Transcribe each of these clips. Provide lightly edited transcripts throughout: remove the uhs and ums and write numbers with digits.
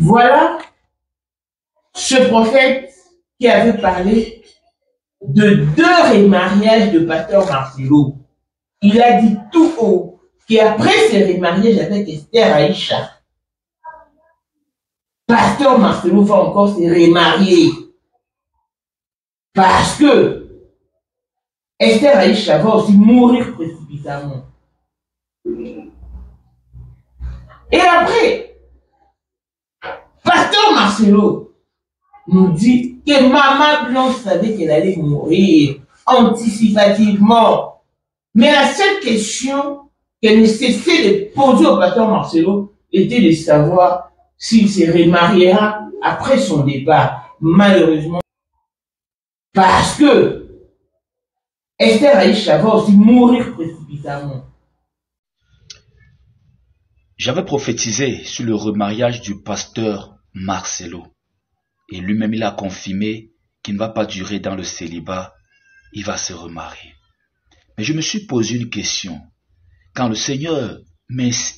Voilà ce prophète qui avait parlé de 2 remariages de pasteur Marcelo. Il a dit tout haut qu'après ces remariages avec Esther Aïcha, pasteur Marcelo va encore se remarier. Parce que Esther Aïcha va aussi mourir précipitamment. Et après, pasteur Marcelo nous dit que Maman Blanche savait qu'elle allait mourir anticipativement. Mais la seule question qu'elle ne cessait de poser au pasteur Marcelo était de savoir s'il se remariera après son départ. Malheureusement, parce que Esther Aïcha va aussi mourir précipitamment. J'avais prophétisé sur le remariage du pasteur Marcelo. Et lui-même, il a confirmé qu'il ne va pas durer dans le célibat, il va se remarier. Mais je me suis posé une question. Quand le Seigneur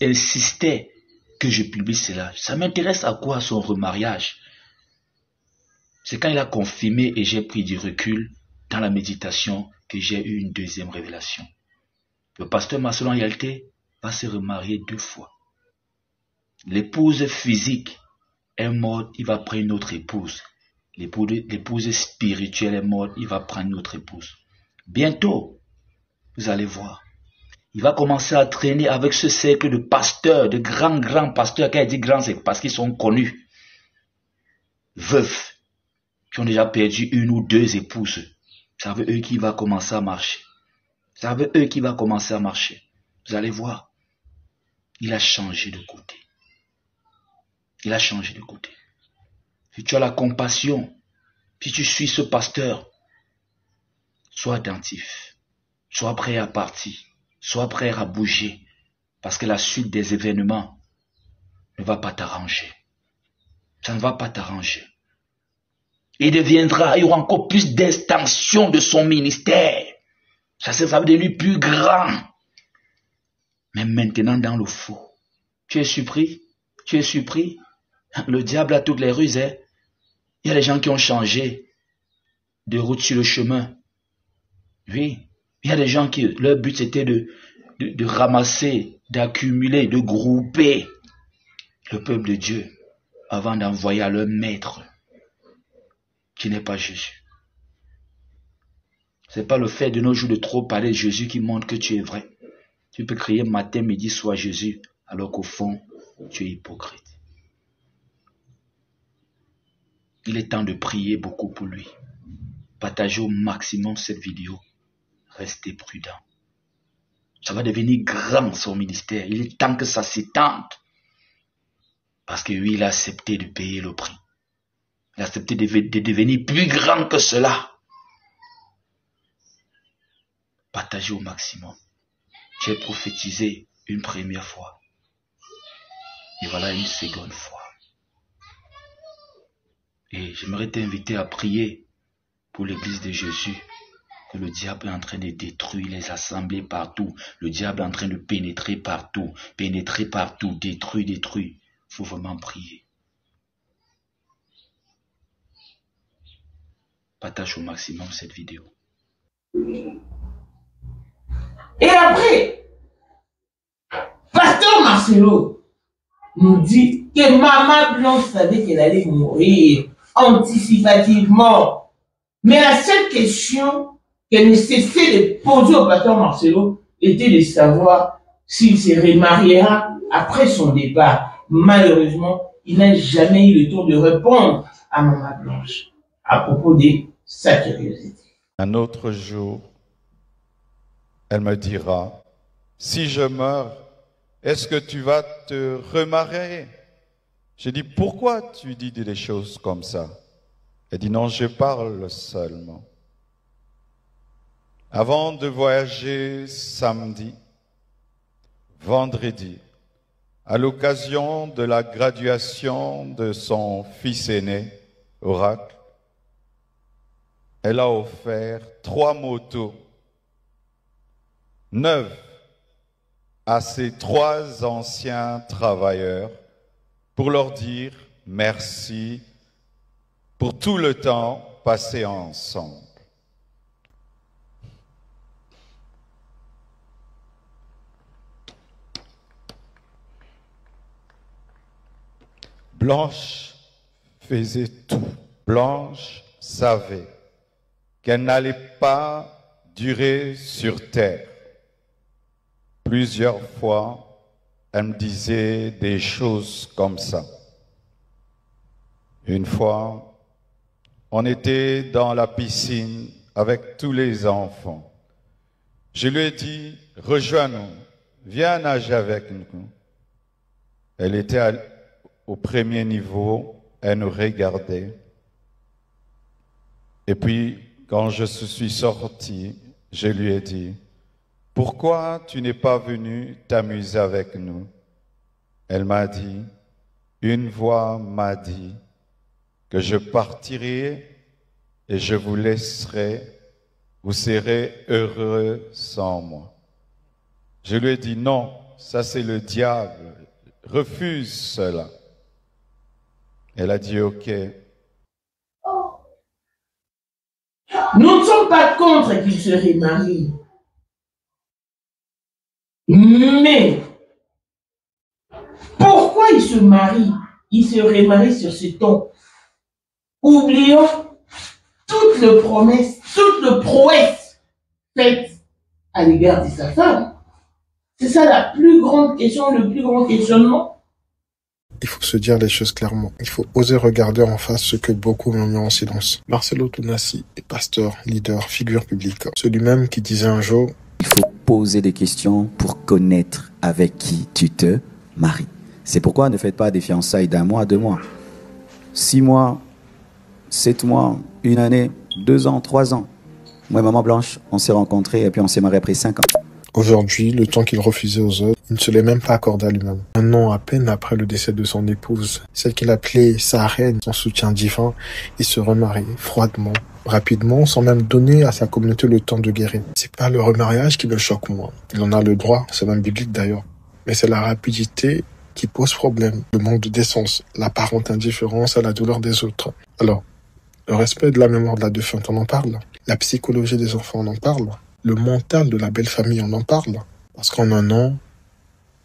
insistait que je publie cela, ça m'intéresse à quoi son remariage? C'est quand il a confirmé et j'ai pris du recul dans la méditation que j'ai eu une deuxième révélation. Le pasteur Marcelo, en réalité, va se remarier 2 fois. L'épouse physique est morte, il va prendre une autre épouse. L'épouse spirituelle est morte, il va prendre une autre épouse. Bientôt, vous allez voir, il va commencer à traîner avec ce cercle de pasteurs, de grands pasteurs. Quand il dit grands, c'est parce qu'ils sont connus. Veufs, qui ont déjà perdu 1 ou 2 épouses. C'est avec eux qu'il va commencer à marcher. C'est avec eux qu'il va commencer à marcher. Vous allez voir, il a changé de côté. Il a changé de côté. Si tu as la compassion, si tu suis ce pasteur, sois attentif, sois prêt à partir, sois prêt à bouger, parce que la suite des événements ne va pas t'arranger. Ça ne va pas t'arranger. Il y aura encore plus d'extension de son ministère. Ça va devenir plus grand. Mais maintenant dans le faux. Tu es surpris? Tu es surpris? Le diable a toutes les ruses. Il y a des gens qui ont changé de route sur le chemin. Oui, il y a des gens qui, leur but c'était de ramasser, d'accumuler, de grouper le peuple de Dieu avant d'envoyer à leur maître, qui n'est pas Jésus. C'est pas le fait de nos jours de trop parler de Jésus qui montre que tu es vrai. Tu peux crier matin, midi, soir Jésus, alors qu'au fond, tu es hypocrite. Il est temps de prier beaucoup pour lui. Partagez au maximum cette vidéo. Restez prudent. Ça va devenir grand son ministère. Il est temps que ça s'étende. Parce que lui, il a accepté de payer le prix. Il a accepté de devenir plus grand que cela. Partagez au maximum. J'ai prophétisé une première fois. Et voilà une seconde fois. Et j'aimerais t'inviter à prier pour l'église de Jésus. Que le diable est en train de détruire les assemblées partout. Le diable est en train de pénétrer partout, détruire. Il faut vraiment prier. Partage au maximum cette vidéo. Et après, pasteur Marcelo nous dit que Maman Blanche savait qu'elle allait mourir anticipativement. Mais la seule question qu'elle ne cessait de poser au pasteur Marcelo était de savoir s'il se remariera après son départ. Malheureusement, il n'a jamais eu le temps de répondre à Maman Blanche à propos de sa curiosité. Un autre jour, elle me dira, si je meurs, est-ce que tu vas te remarier? J'ai dit, pourquoi tu dis des choses comme ça? Elle dit, non, je parle seulement. Avant de voyager samedi, vendredi, à l'occasion de la graduation de son fils aîné, Oracle, elle a offert 3 motos neuves à ses 3 anciens travailleurs pour leur dire merci pour tout le temps passé ensemble. Blanche faisait tout. Blanche savait qu'elle n'allait pas durer sur terre. Plusieurs fois, elle me disait des choses comme ça. Une fois, on était dans la piscine avec tous les enfants. Je lui ai dit, rejoins-nous, viens nager avec nous. Elle était au premier niveau, elle nous regardait. Et puis, quand je suis sorti, je lui ai dit, pourquoi tu n'es pas venu t'amuser avec nous? Elle m'a dit, une voix m'a dit que je partirai et je vous laisserai, vous serez heureux sans moi. Je lui ai dit, non, ça c'est le diable, refuse cela. Elle a dit, ok. Nous ne sommes pas contre qu'il se remarie. Mais, pourquoi il se marie? Il se remarie sur ce ton. Oublions toute le promesse, toute le prouesse faite à l'égard de sa femme. C'est ça la plus grande question, le plus grand questionnement. Il faut se dire les choses clairement. Il faut oser regarder en face ce que beaucoup ont mis en silence. Marcelo Tounassi est pasteur, leader, figure publique. Celui-même qui disait un jour: il faut poser des questions pour connaître avec qui tu te maries. C'est pourquoi ne faites pas des fiançailles d'1 mois, 2 mois, 6 mois, 7 mois, 1 année, 2 ans, 3 ans. Moi et Maman Blanche, on s'est rencontrés et puis on s'est mariés après 5 ans. Aujourd'hui, le temps qu'il refusait aux autres, il ne se l'est même pas accordé à lui-même. 1 an à peine après le décès de son épouse, celle qu'il appelait sa reine, son soutien divin, il se remarie froidement, rapidement, sans même donner à sa communauté le temps de guérir. C'est pas le remariage qui me choque moi. Il en a le droit, c'est même biblique d'ailleurs. Mais c'est la rapidité qui pose problème, le manque de décence, l'apparente indifférence à la douleur des autres. Alors, le respect de la mémoire de la défunte, on en parle. La psychologie des enfants, on en parle. Le mental de la belle famille, on en parle. Parce qu'en 1 an,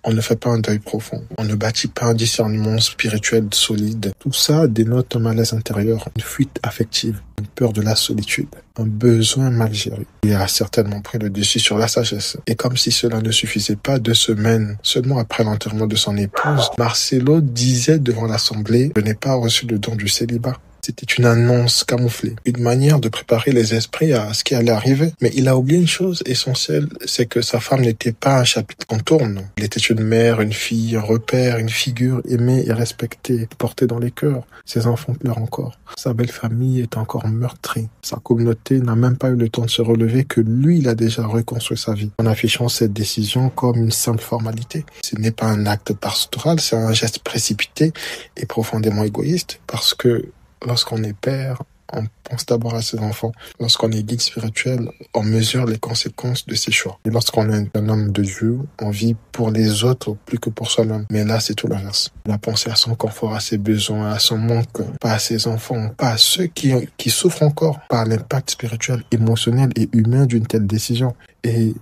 on ne fait pas un deuil profond. On ne bâtit pas un discernement spirituel solide. Tout ça dénote un malaise intérieur, une fuite affective, une peur de la solitude, un besoin mal géré. Il a certainement pris le dessus sur la sagesse. Et comme si cela ne suffisait pas, 2 semaines seulement après l'enterrement de son épouse, Marcelo disait devant l'assemblée: je n'ai pas reçu le don du célibat. C'était une annonce camouflée, une manière de préparer les esprits à ce qui allait arriver. Mais il a oublié une chose essentielle, c'est que sa femme n'était pas un chapitre qu'on tourne. Elle était une mère, une fille, un repère, une figure aimée et respectée, portée dans les cœurs. Ses enfants pleurent encore. Sa belle famille est encore meurtrie. Sa communauté n'a même pas eu le temps de se relever que lui, il a déjà reconstruit sa vie, en affichant cette décision comme une simple formalité. Ce n'est pas un acte pastoral, c'est un geste précipité et profondément égoïste, parce que lorsqu'on est père, on pense d'abord à ses enfants. Lorsqu'on est guide spirituel, on mesure les conséquences de ses choix. Et lorsqu'on est un homme de Dieu, on vit pour les autres plus que pour soi-même. Mais là, c'est tout l'inverse. On a pensé à son confort, à ses besoins, à son manque, pas à ses enfants, pas à ceux qui souffrent encore par l'impact spirituel, émotionnel et humain d'une telle décision. Et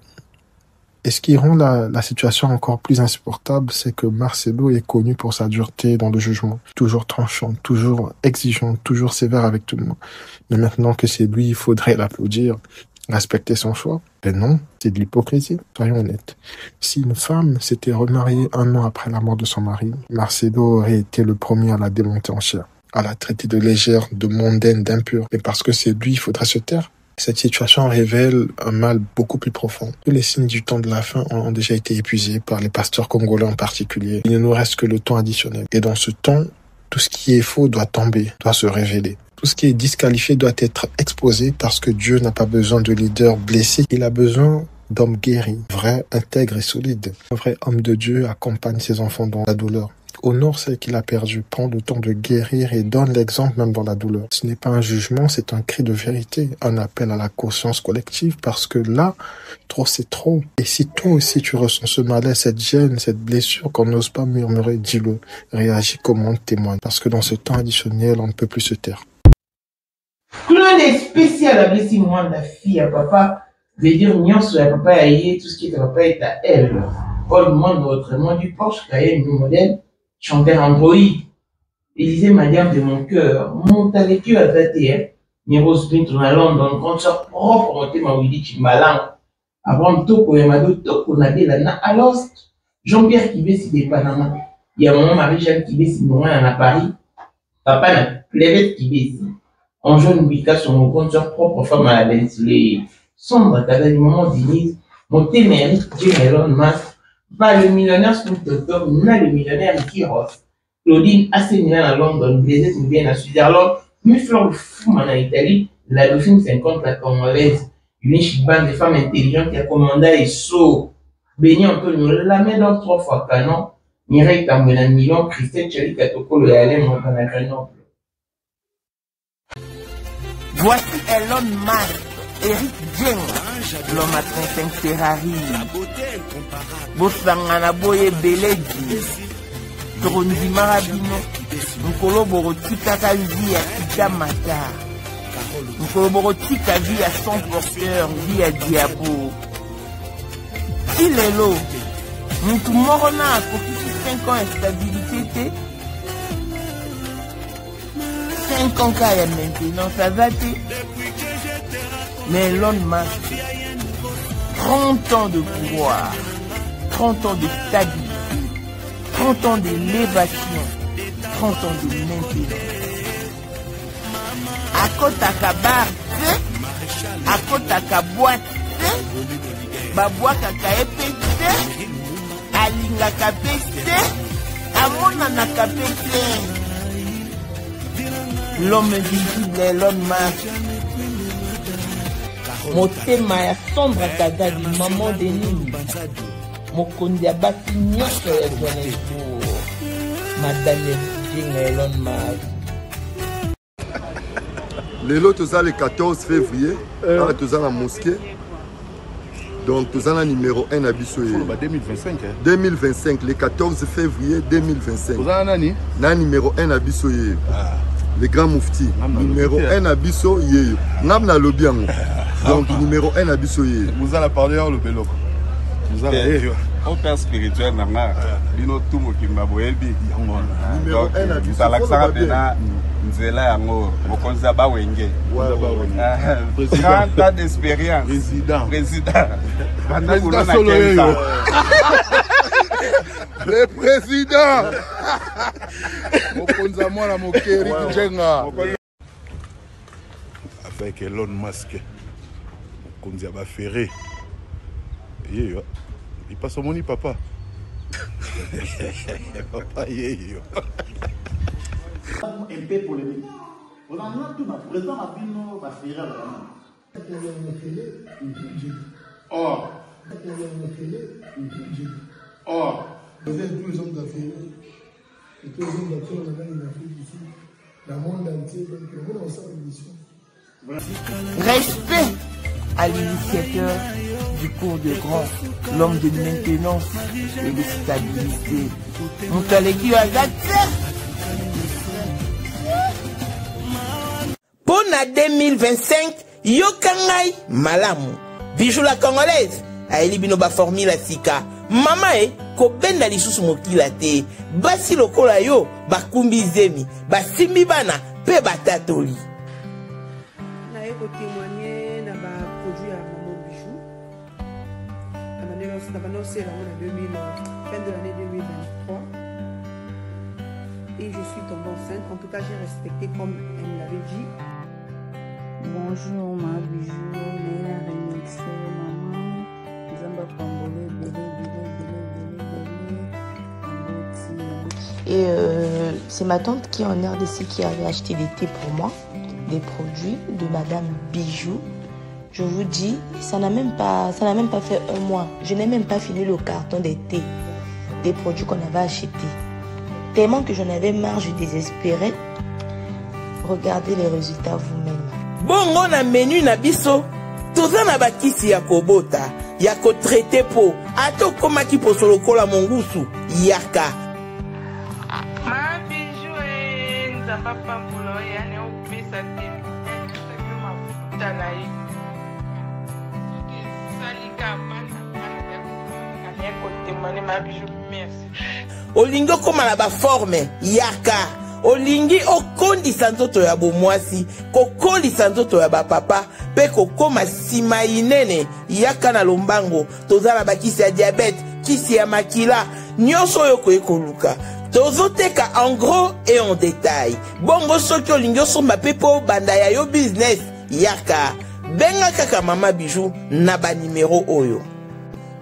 ce qui rend la situation encore plus insupportable, c'est que Marcelo est connu pour sa dureté dans le jugement. Toujours tranchant, toujours exigeant, toujours sévère avec tout le monde. Mais maintenant que c'est lui, il faudrait l'applaudir, respecter son choix. Mais non, c'est de l'hypocrisie, soyons honnêtes. Si une femme s'était remariée 1 an après la mort de son mari, Marcelo aurait été le premier à la démonter en chair, à la traiter de légère, de mondaine, d'impure. Mais parce que c'est lui, il faudrait se taire. Cette situation révèle un mal beaucoup plus profond. Tous les signes du temps de la fin ont déjà été épuisés par les pasteurs congolais en particulier. Il ne nous reste que le temps additionnel. Et dans ce temps, tout ce qui est faux doit tomber, doit se révéler. Tout ce qui est disqualifié doit être exposé parce que Dieu n'a pas besoin de leaders blessés. Il a besoin d'hommes guéris, vrais, intègres et solides. Un vrai homme de Dieu accompagne ses enfants dans la douleur. Honore celle qu'il a perdue, prends le temps de guérir et donne l'exemple même dans la douleur. Ce n'est pas un jugement, c'est un cri de vérité, un appel à la conscience collective parce que là, trop c'est trop. Et si toi aussi tu ressens ce malaise, cette gêne, cette blessure qu'on n'ose pas murmurer, dis-le, réagis, commente, témoigne. Parce que dans ce temps additionnel, on ne peut plus se taire. Clone est spécial avec si moi la fille à papa veut dire nion sur la papa aïe, tout ce qui est à papa est à elle. Paul monde autrement du Porsche Cayenne nous modèle chanteur Android. Il disait madame de mon cœur, monte avec eux à 21. Niro Sprint dans London, quand ça propre monter ma Willy Chimbalan. Avant Toko et Mado Toko Nadela na alors Jean-Pierre qui si des Panama. Il y a mon Marie-Jeanne qui si mon à Paris. Papa n'a plébette qui si. En jeune Wika sur mon compte sur propre femme à la belle soleil. Sombre à du moment d'Inise, mon témérique Elon Musk, pas le millionnaire Snoop n'a le millionnaire Mickey Ross. Claudine Assénian à London, Blaise Nguyen à Switzerland, Muflor Fouman en Italie, la Dauphine 50 la Congolaise, une bande de femmes intelligentes qui a commandé les sauts. Béni Antonio Lamedor 3 fois canon, Mireille Tamboulan Milan, Christelle Chali Katoko, le Alem Montana Grenoble. Voici Elon Musk, Eric Jeng, l'homme à 35 Ferrari. Bosangana Boye Beledi, Trondi Marabino, Nkolo Borotika Kavi à Kitamata, Nkolo Borotika vie à son porteur, vie à Diabo. Il est l'eau. Nous morona à côté 5 ans instabilité. 5 ans qu'il y a maintenant, ça va te. Mais Elon Musk, 30 ans de pouvoir, 30 ans de stabilité, 30 ans d'élévation, 30 ans de maintenance. À côté à Kabar, à côté à Kaboite, Baboua Kakaepete, Alinga Kapete, Amona Nakapete. L'homme invisible Elon Musk. Motema ya sombre Kagadi, maman de Nini. Mokondi ya baki nyonso ya Johannesburg. Madame Elon Musk. Lelo toza le 14 février, toza la mosquée. Donc toza la numéro 1 à biso. 2025. 2025, le 14 février 2025. Toza nani? Na numéro 1 à biso. Le grand moufti, numéro 1 à biso. Namna lobiango. Donc numéro 1 à biso. Vous allez parler le belok. Vous allez au père spirituel nanga bino tumo kimba boyelbi numéro 1 à biso. Salaxara pena nzela yango mokonza ba wenge. 30 ans d'expérience. Président. Le président. Mokonza mwana mokeri Jenga. Avec Elon Musk. Mokonzi ba ferré. Il passe au moni papa. Papa yeyo. Un peu polémique. On a tout ma président Abino va faire là. Or. Or. Vous êtes tous les hommes d'affaires. Et tous les hommes d'affaires, on a une Afrique ici. Dans le monde entier, donc on a ça une mission. Respect à l'initiateur du cours de grand, l'homme de maintenance et de stabilité. Moukaleki Agate. Pour la 2025, Yokangai Malamu. Bijou la Congolaise. Aeli binoba formule sika. Mama ko benda lisusu mokila te. Basi lokola yo bakumbi zemi. Basimbi bana pe batatoli. Ko témoigner dans ma produit à Maman Bijou. On a annoncé la fin de l'année 2023. Et je suis tombée enceinte. En tout cas, j'ai respecté comme elle me l'avait dit. Bonjour ma Bijou, mais la remixée maman. Zamba Pambole, Et c'est ma tante qui est en RDC qui avait acheté des thés pour moi. Des produits de Madame Bijou. Je vous dis, ça n'a même pas fait un mois. Je n'ai même pas fini le carton des thés, des produits qu'on avait achetés. tellement que j'en avais marre, je désespérais. Regardez les résultats vous-même. Bongo na menu na biso, toza na bakisi ya kobota, ya ko traité po, ato koma ki po solokola mongusu, yaka. Ma bijou e nzamba pambulo ya ne opesa te. Ma futa na ye. Salika bana ya kote mane ma bijou merci. Olingo koma na ba forme, yaka. Olingi okondisa nzoto ya bomwasi, kokondisa nzoto ya bapapa, pe kokoma sima inene, yaka na lombango, tozala bakisi ya diabète, kisi ya makila, nyonso yoko ekoluka. Tozoteka en gros et en détail. Bongo soki olingi osomba pe po banda ya yo business, yaka. Benga kaka Mama Bijou na ba numéro oyo.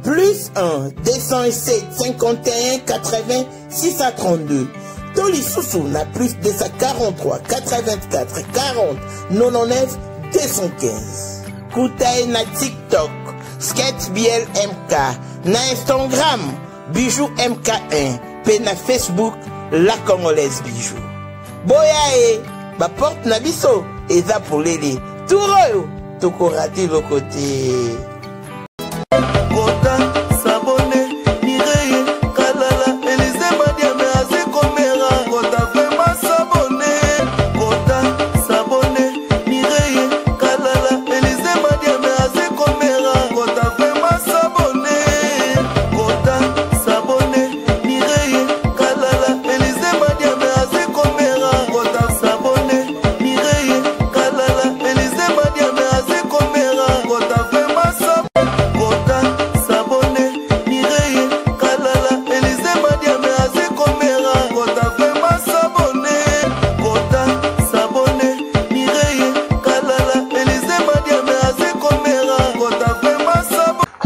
Plus 1 207 51 80 632. Toli Soussou na plus 243 84 40 99 215. Koutaï na TikTok, Sketch BL MK, na Instagram, Bijou MK1, pe na Facebook, La Congolaise Bijou. Boyae, ba porte na biso, eza polele. Touroyo, toko rati lo côté.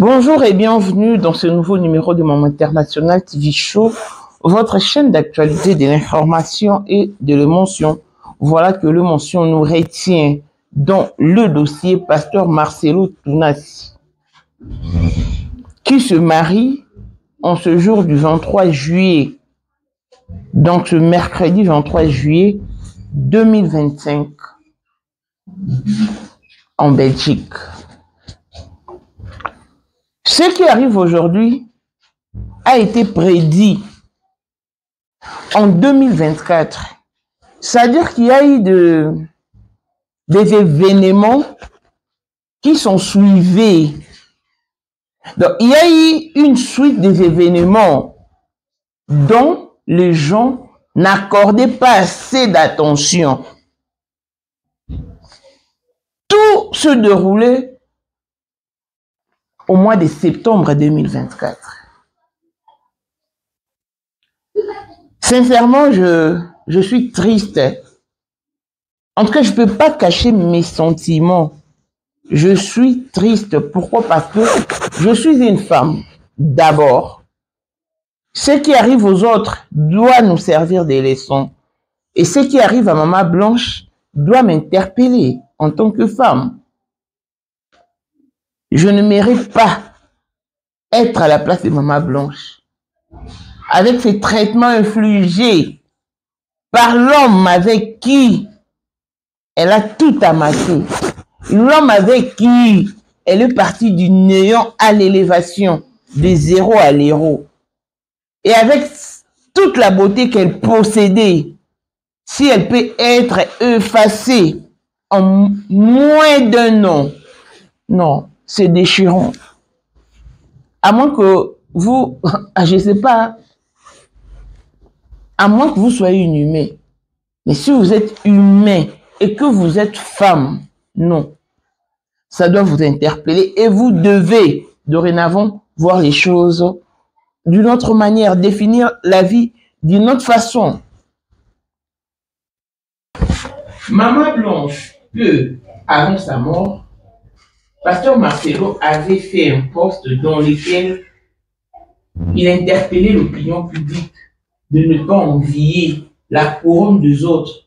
Bonjour et bienvenue dans ce nouveau numéro de Maman International TV Show, votre chaîne d'actualité de l'information et de l'émotion. Voilà que l'émotion nous retient dans le dossier Pasteur Marcelo Tounassi, qui se marie en ce jour du 23 juillet, donc ce mercredi 23 juillet 2025 en Belgique. Ce qui arrive aujourd'hui a été prédit en 2024. C'est-à-dire qu'il y a eu des événements qui sont suivis. Donc, il y a eu une suite des événements dont les gens n'accordaient pas assez d'attention. Tout se déroulait au mois de septembre 2024. Sincèrement, je suis triste. En tout cas, je ne peux pas cacher mes sentiments. Je suis triste. Pourquoi? Parce que je suis une femme. D'abord, ce qui arrive aux autres doit nous servir des leçons. Et ce qui arrive à Maman Blanche doit m'interpeller en tant que femme. Je ne mérite pas être à la place de Maman Blanche. Avec ces traitements infligés par l'homme avec qui elle a tout amassé. L'homme avec qui elle est partie du néant à l'élévation, de zéro à l'héros. Et avec toute la beauté qu'elle possédait, si elle peut être effacée en moins d'un an, non. C'est déchirant. À moins que vous, je ne sais pas, à moins que vous soyez une humaine. Mais si vous êtes humain et que vous êtes femme, non. Ça doit vous interpeller et vous devez, dorénavant, voir les choses d'une autre manière, définir la vie d'une autre façon. Maman Blanche peut, avant sa mort, Pasteur Marcelo avait fait un post dans lequel il interpellait l'opinion publique de ne pas envier la couronne des autres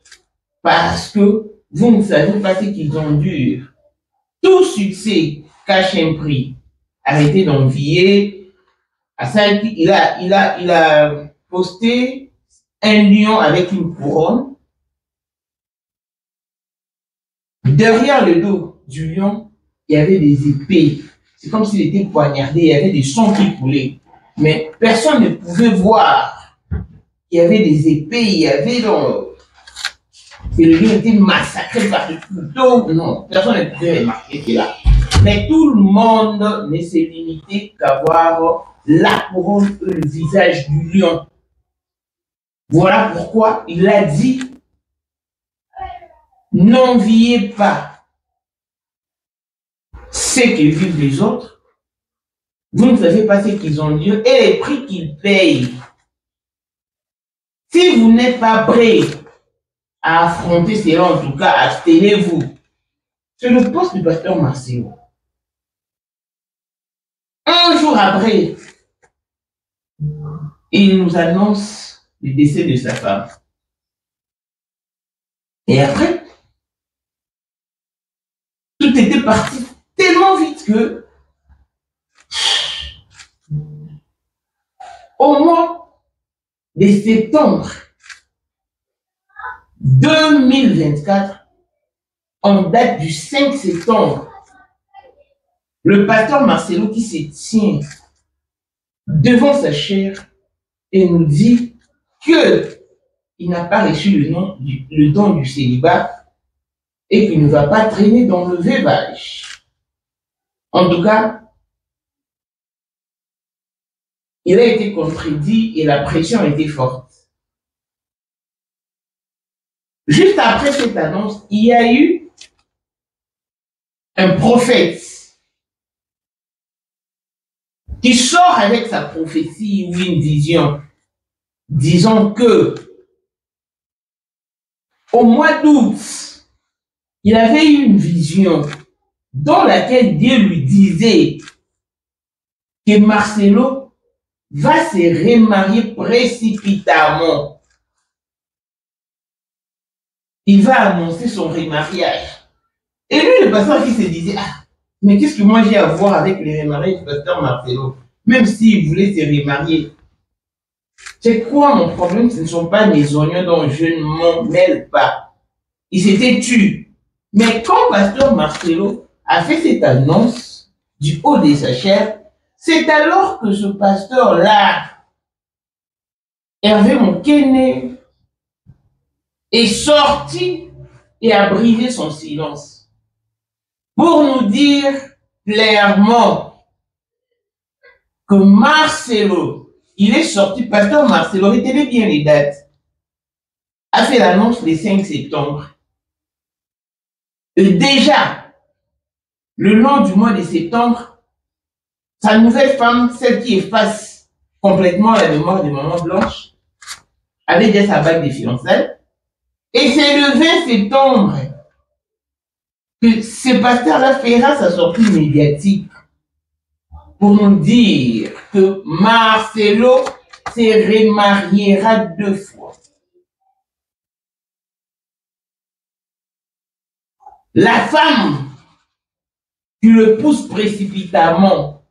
parce que vous ne savez pas ce qu'ils endurent. Tout succès cache un prix. Arrêtez d'envier. Il a posté un lion avec une couronne. Derrière le dos du lion, il y avait des épées. C'est comme s'il était poignardé, il y avait des sons qui coulaient. Mais personne ne pouvait voir. Il y avait des épées, il y avait et le lion était massacré par le couteau. Non, personne ne pouvait remarquer cela. Mais tout le monde ne s'est limité qu'à voir la couronne et le visage du lion. Voilà pourquoi il a dit: n'enviez pas ce que vivent les autres. Vous ne savez pas ce qu'ils ont dit et les prix qu'ils payent. Si vous n'êtes pas prêt à affronter cela, en tout cas, abstenez-vous. C'est le poste du pasteur Marcelo. Un jour après, il nous annonce le décès de sa femme. Et après, tout était parti tellement vite que au mois de septembre 2024, en date du 5 septembre, le pasteur Marcelo qui se tient devant sa chair et nous dit que il n'a pas reçu le don du célibat et qu'il ne va pas traîner dans le veuvage. En tout cas, il a été contredit et la pression a été forte. Juste après cette annonce, il y a eu un prophète qui sort avec sa prophétie ou une vision, disant que au mois d'août, il avait eu une vision dans laquelle Dieu lui disait que Marcelo va se remarier précipitamment. Il va annoncer son remariage. Et lui, le pasteur qui se disait: ah, mais qu'est-ce que moi j'ai à voir avec le remariage du pasteur Marcelo? Même s'il voulait se remarier. C'est quoi mon problème? Ce ne sont pas mes oignons dont je ne m'en mêle pas. Il s'était tué. Mais quand pasteur Marcelo a fait cette annonce du haut de sa chair, c'est alors que ce pasteur-là, Hervé Monkene, est sorti et a brisé son silence pour nous dire clairement que Marcelo, il est sorti, pasteur Marcelo, retenez bien les dates, a fait l'annonce le 5 septembre. Et déjà, le long du mois de septembre, sa nouvelle femme, celle qui efface complètement la mémoire de Maman Blanche, avait déjà sa bague de fiançailles. Et c'est le 20 septembre que ce pasteur-là fera sa sortie médiatique pour nous dire que Marcelo se remariera 2 fois. La femme qui le pousse précipitamment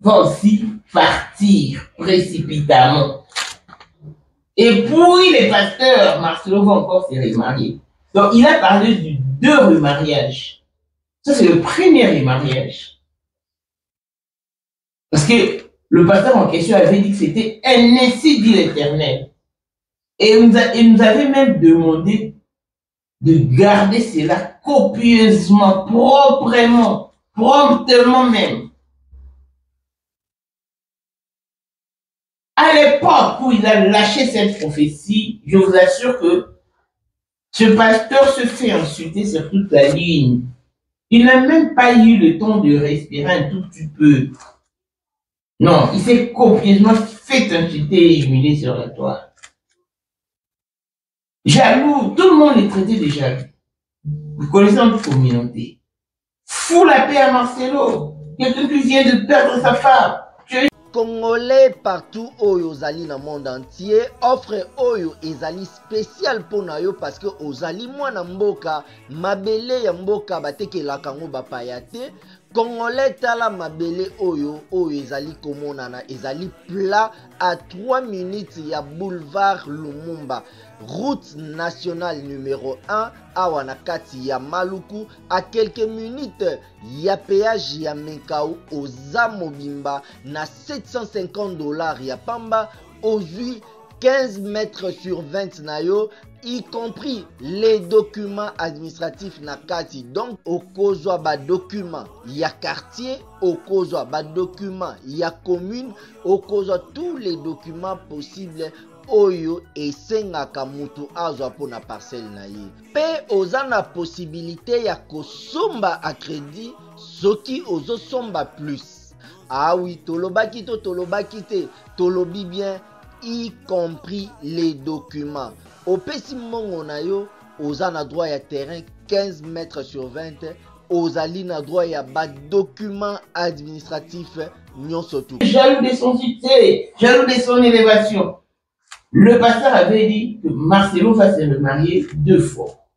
va aussi partir précipitamment. Et pour les pasteurs, Marcelo va encore se remarier. Donc il a parlé de 2 remariages. Ça c'est le premier remariage. Parce que le pasteur en question avait dit que c'était un ainsi dit l'Éternel. Et il nous avait même demandé de garder cela copieusement, proprement, promptement même. À l'époque où il a lâché cette prophétie, je vous assure que ce pasteur se fait insulter sur toute la ligne. Il n'a même pas eu le temps de respirer un tout petit peu. Non, il s'est copieusement fait insulter et humilier sur la toile. Jaloux, tout le monde est traité de jaloux. Vous connaissez notre communauté. Fous la paix à Marcelo. Quelqu'un qui vient de perdre sa femme. Congolais partout oyo ozali dans le monde entier, offre oyo ezali spécial pour nayo parce que ozali mwana mboka mabele ya mboka batekelaka ngo bapaya te. Congolais tala mabele oyo ezali komonana ezali plat à 3 minutes ya boulevard Lumumba, route nationale numéro 1 awa na kati ya Maluku, à quelques minutes ya péage ya Menkau oza mobimba na $750 ya pamba ozui 15 mètres sur 20 na yo, y compris les documents administratifs na kati. Donc okozwa ba document ya quartier, okozwa ba document ya commune, okozwa tous les documents possibles oyo esengaka mutu azwa pona parcelle na ye. Pe oza na possibilité ya kosomba a crédit soki ozo somba plus. Ah oui, tolobaki to tolobaki te, tolobi bien, y compris les documents. Au pesi mongo na yo, oza na droit ya terrain 15 mètres sur 20, ozali na droit ya ba documents administratifs nyonso tout. Jaloux de son succès, jaloux de son élévation. Le pasteur avait dit que Marcelo va se remarier 2 fois.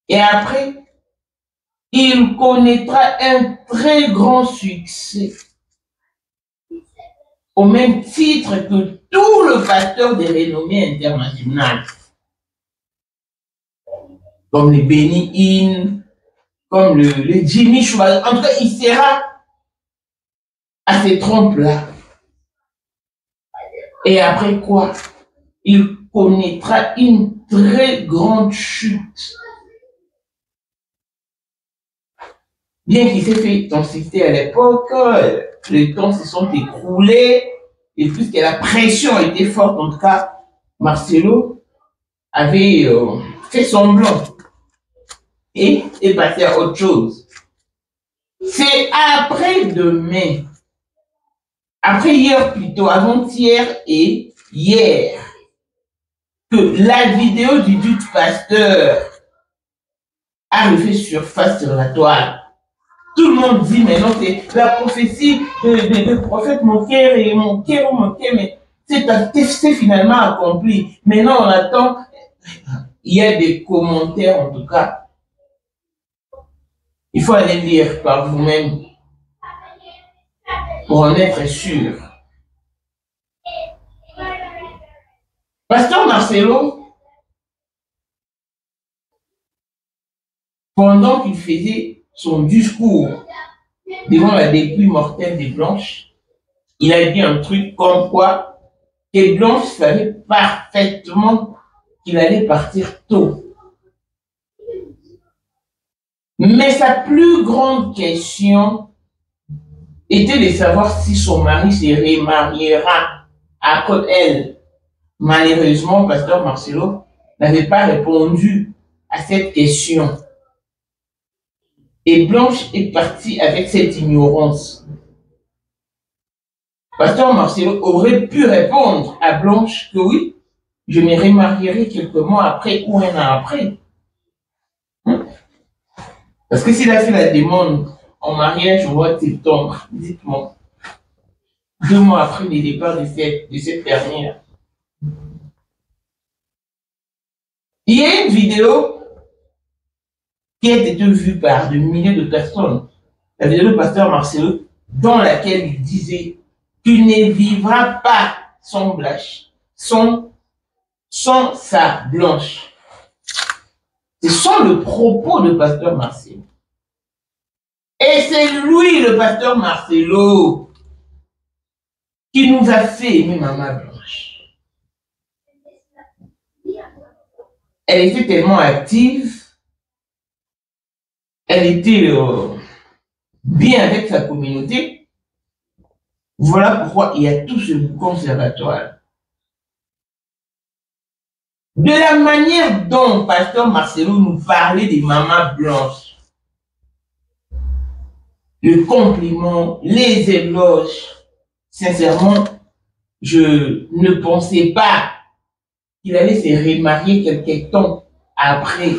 Et après, il connaîtra un très grand succès. Au même titre que tout le pasteur de renommée internationale. Comme les Benny Hinn, comme le Jimmy Schwartz. En tout cas, il sera à ces trompes-là. Et après quoi? Il connaîtra une très grande chute. Bien qu'il s'est fait insister à l'époque, les temps se sont écroulés, et puisque la pression était forte, en tout cas, Marcelo avait fait semblant et est passé à autre chose. C'est après-demain, après hier plutôt, avant-hier et hier, que la vidéo du duc pasteur a refait surface sur la toile. Tout le monde dit, mais non, c'est la prophétie de prophète Moquer et Moquer, mais c'est finalement accompli. Maintenant, on attend. Il y a des commentaires, en tout cas. Il faut aller lire par vous-même pour en être sûr. Pasteur Marcelo, pendant qu'il faisait son discours devant la dépouille mortelle de Blanche, il a dit un truc comme quoi que Blanche savait parfaitement qu'il allait partir tôt. Mais sa plus grande question était de savoir si son mari se remariera à elle. Malheureusement, pasteur Marcelo n'avait pas répondu à cette question. Et Blanche est partie avec cette ignorance. Pasteur Marcelo aurait pu répondre à Blanche que oui, je me remarierai quelques mois après ou 1 an après. Parce que s'il a fait la demande en mariage au mois de septembre, dites-moi, 2 mois après le départ de cette dernière. Il y a une vidéo qui a été vue par de milliers de personnes, la vidéo du pasteur Marcelo, dans laquelle il disait « Tu ne vivras pas sans Blanche, sans sa Blanche ». Ce sont les propos du pasteur Marcelo. Et c'est lui, le pasteur Marcelo, qui nous a fait aimer Maman Blanche. Elle était tellement active, elle était bien avec sa communauté. Voilà pourquoi il y a tout ce conservatoire. De la manière dont pasteur Marcelo nous parlait des Maman Blanche, le compliment, les éloges, sincèrement, je ne pensais pas qu'il allait se remarier quelque temps après.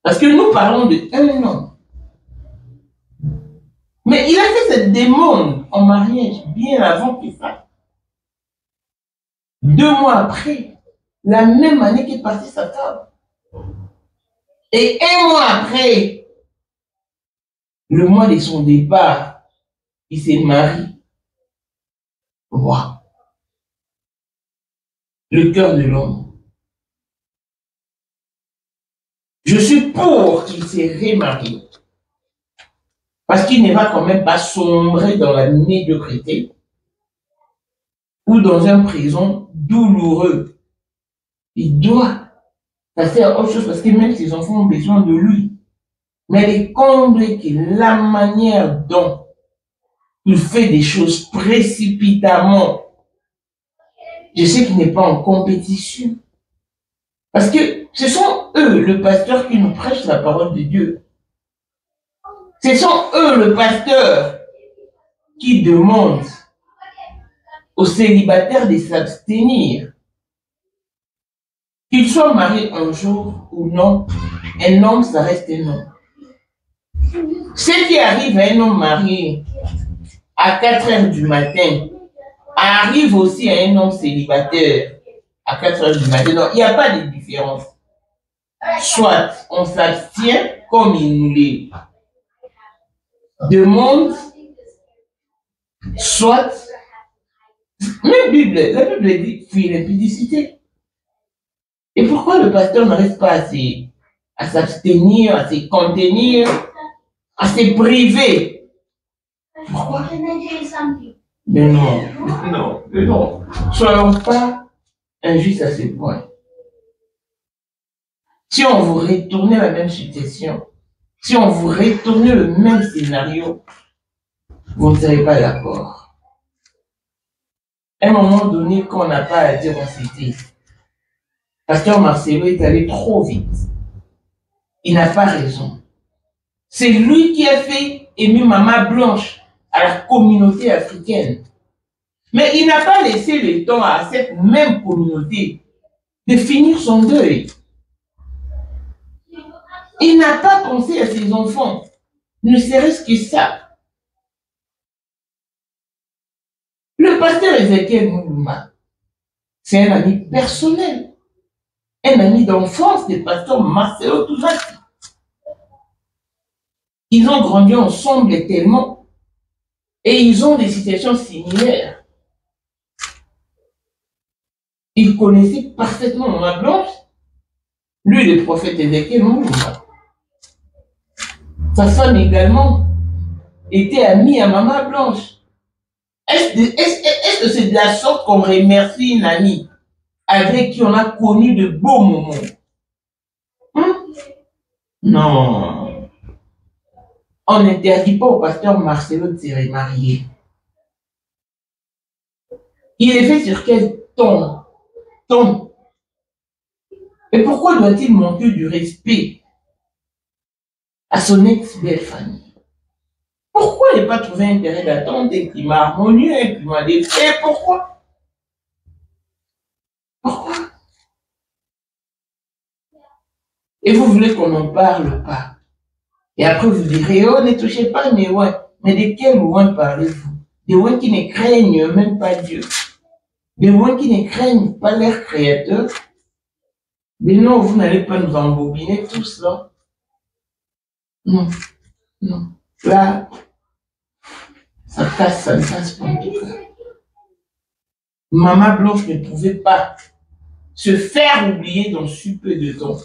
Parce que nous parlons de 1 an. Mais il a fait cette demande en mariage bien avant que ça. 2 mois après, la même année qu'est partie sa femme. Et 1 mois après, le mois de son départ, il s'est marié. Wow. Le cœur de l'homme. Je suis pour qu'il se remarie. Parce qu'il ne va quand même pas sombrer dans la médiocrité ou dans un prison douloureux. Il doit passer à autre chose parce que même ses enfants ont besoin de lui. Mais les combles que la manière dont il fait des choses précipitamment, je sais qu'il n'est pas en compétition. Parce que ce sont eux, le pasteur, qui nous prêche la parole de Dieu. Ce sont eux, le pasteur, qui demandent aux célibataires de s'abstenir. Qu'ils soient mariés un jour ou non, un homme, ça reste un homme. Ce qui arrive à un homme marié à 4 heures du matin arrive aussi à un homme célibataire à 4 heures du matin. Donc, il n'y a pas de différence. Soit on s'abstient comme il nous les demande, soit, la Bible dit fuir l'impudicité. Et pourquoi le pasteur n'arrive pas à s'abstenir, à se contenir, à se priver? Pourquoi? Mais non. Soyons pas injustes à ce point. Si on vous retournait la même situation, si on vous retournait le même scénario, vous ne serez pas d'accord. À un moment donné, quand on n'a pas à dire, on s'était. Pasteur Marcelo est allé trop vite. Il n'a pas raison. C'est lui qui a fait aimer Maman Blanche à la communauté africaine. Mais il n'a pas laissé le temps à cette même communauté de finir son deuil. Il n'a pas pensé à ses enfants, ne serait-ce que ça. Le pasteur Ézéchiel Moulouma, c'est un ami personnel, un ami d'enfance du pasteur Marcelo Touzaki. Ils ont grandi ensemble tellement et ils ont des situations similaires. Il connaissait parfaitement Maman Blanche, lui le prophète Ézéchiel Moulouma. Sa femme également était amie à Maman Blanche. Est-ce que c'est de la sorte qu'on remercie une amie avec qui on a connu de beaux moments? Non. On n'interdit pas au pasteur Marcelo de se remarier. Il est fait sur quel ton? Et pourquoi doit-il manquer du respect à son ex-belle famille? Pourquoi ne pas trouver intérêt d'attendre un climat harmonieux, un climat de paix? Pourquoi? Et vous voulez qu'on n'en parle pas? Et après vous direz, oh, ne touchez pas mes ouins. Mais de quels ouins parlez-vous? Des ouins qui ne craignent même pas Dieu. Des ouins qui ne craignent pas leur créateur. Mais non, vous n'allez pas nous embobiner tout cela. Non. Là, ça ne casse pas en tout cas. Maman Blanche ne pouvait pas se faire oublier dans si peu de temps.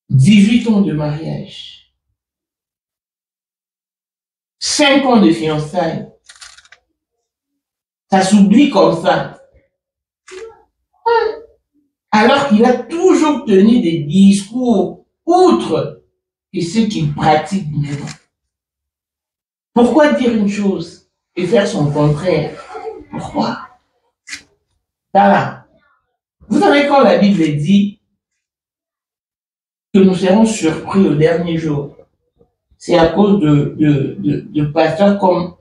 18 ans de mariage. 5 ans de fiançailles. Ça s'oublie comme ça. Alors qu'il a toujours tenu des discours outre que ceux qu'il pratique maintenant. Pourquoi dire une chose et faire son contraire? Pourquoi? Voilà. Vous savez quand la Bible dit que nous serons surpris au dernier jour, c'est à cause de pasteurs comme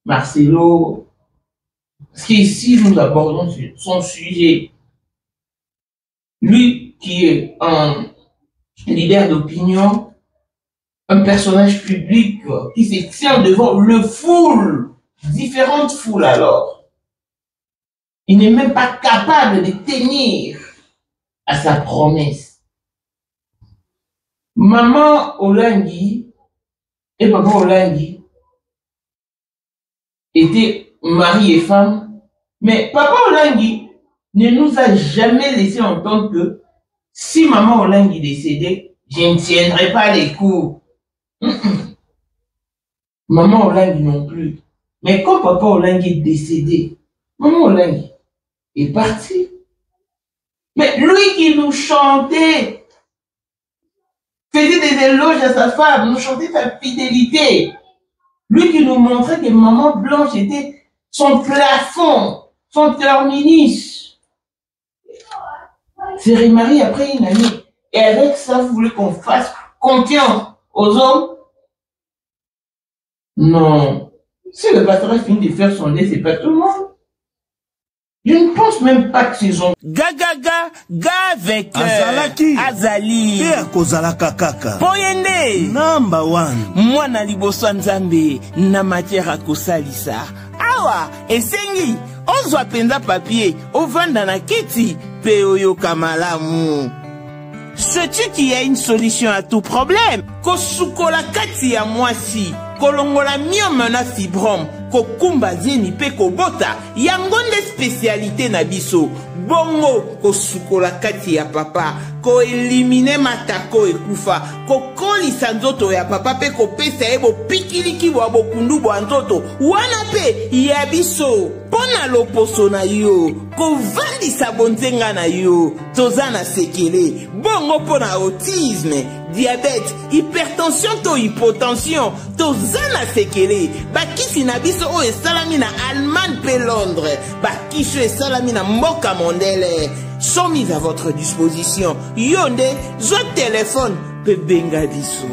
Marcelo. Parce qu'ici, nous abordons son sujet. Lui qui est un leader d'opinion, un personnage public qui se tient devant le foule, différentes foules alors. Il n'est même pas capable de tenir à sa promesse. Maman Olangi et papa Olangi étaient mari et femme, mais papa Olangi ne nous a jamais laissé entendre que si maman Olangi décédait, je ne tiendrai pas les cours. Maman Olangi non plus. Mais quand papa Olangi est décédé, maman Olangi est partie. Mais lui qui nous chantait, faisait des éloges à sa femme, nous chantait sa fidélité. Lui qui nous montrait que maman Blanche était son plafond, son terminus. C'est remarié après une année. Et avec ça, vous voulez qu'on fasse confiance aux hommes? Non. Si le pasteur a fini de faire son dé, c'est pas tout le monde. Je ne pense même pas que ces hommes... Gaga avec Azalaki Azali Pea kozalaka kaka Poyende Number 1 Mwana liboso nzambe na matière à kosalisa Awa esengi ozwa penza papier ovanda na kiti pe oyoka malamu. Sais-tu qu'il y a une solution à tout problème? Kosukola kati ya mwasi kolongola myome na fibrome kokumba zeni pe kobota yango nde spécialité na biso. Bongo kosukola kati ya papa ko elimine matako ekufa kokolisa nzoto ya papa pe kopesa ye bopikiliki bwa bokundu bwa nzoto wana pe ya biso pona loposo na yo kovandisa bonzenga na yo toza na sekele bongo pona autisme diabète hypertension to hypotension toza na sekele bakisi na biso oyo esalami na Allemagne pe Londres bakisi esalami na mboka mondele sont mis à votre disposition. Yonde, zo téléphone, pe benga biso.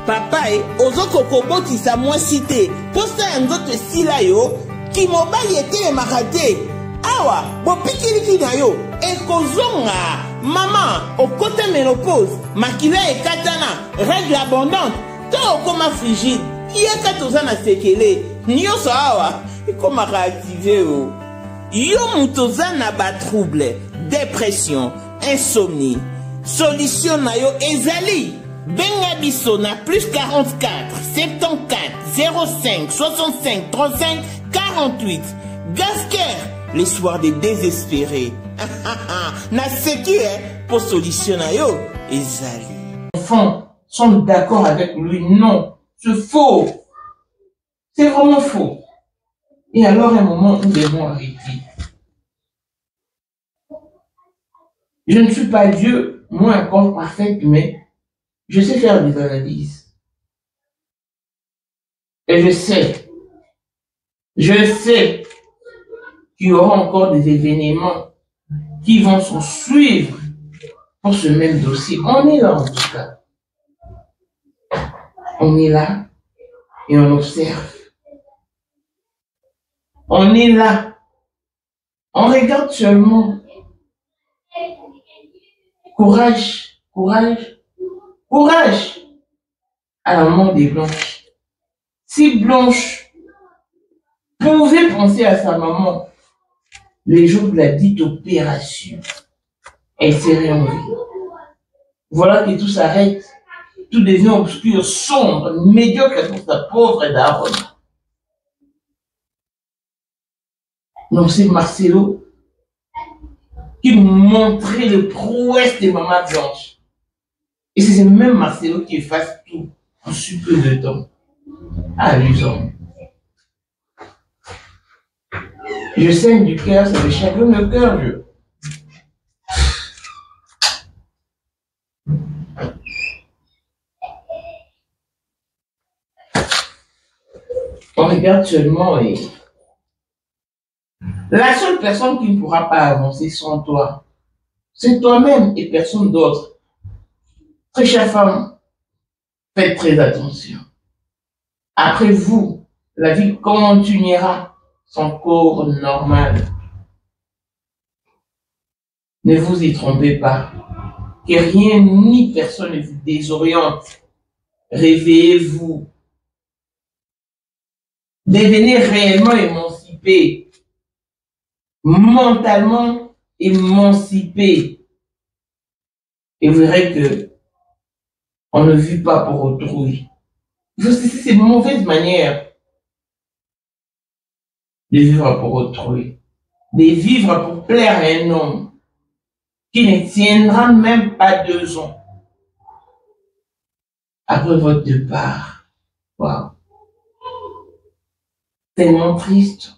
Papa ozoko koboti sa moi cité, posta nzoto sila yo, ki mobali ete makate. Awa, bo pikiliki na yo, ekozonga. Maman, okote ménopause, makila ekatana, règle abondante, to okoma frigide, yeka tozana sekele, nyoso awa, ekoma réactiver yo. Yo mutozana ba trouble. Dépression, insomnie. Solution na yo ezali. Benga biso na plus 44 74 05 65 35 48. Gasker, les soirs des désespérés. Na sécu pour solution na yo ezali. Les enfants sont d'accord avec lui. Non, c'est faux. C'est vraiment faux. Et alors, à un moment, nous devons arrêter. Je ne suis pas Dieu, moi encore parfaite, mais je sais faire des analyses. Et je sais qu'il y aura encore des événements qui vont se suivre pour ce même dossier. On est là en tout cas. On est là et on observe. On est là. On regarde seulement. Courage, courage, courage à la maman des Blanches. Si Blanche pouvait penser à sa maman les jours de la dite opération, elle serait en vie. Voilà que tout s'arrête, tout devient obscur, sombre, médiocre pour sa pauvre daronne. Donc c'est Marcelo qui nous montrait le prouesse de Maman Blanche. Et c'est même Marcelo qui efface tout en si peu de temps. Amusant. Je saigne du cœur, ça me chagrine le cœur. On regarde seulement et... La seule personne qui ne pourra pas avancer sans toi, c'est toi-même et personne d'autre. Très chère femme, faites très attention. Après vous, la vie continuera son cours normal. Ne vous y trompez pas, que rien ni personne ne vous désoriente. Réveillez-vous. Devenez réellement émancipé. Mentalement émancipé. Et vous verrez que On ne vit pas pour autrui. Il faut cesser ces mauvaises manières de vivre pour autrui, de vivre pour plaire à un homme qui ne tiendra même pas 2 ans après votre départ. Wow. Tellement triste.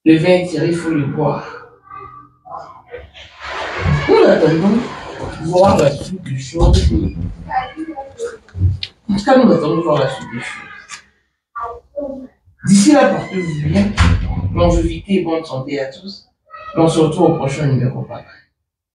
Le vin est tiré, il faut le boire. Nous attendons voir la suite des choses. En tout cas, nous attendons voir la suite des choses. D'ici là, portez-vous bien. Longévité et bonne santé à tous. On se retrouve au prochain numéro. Bye.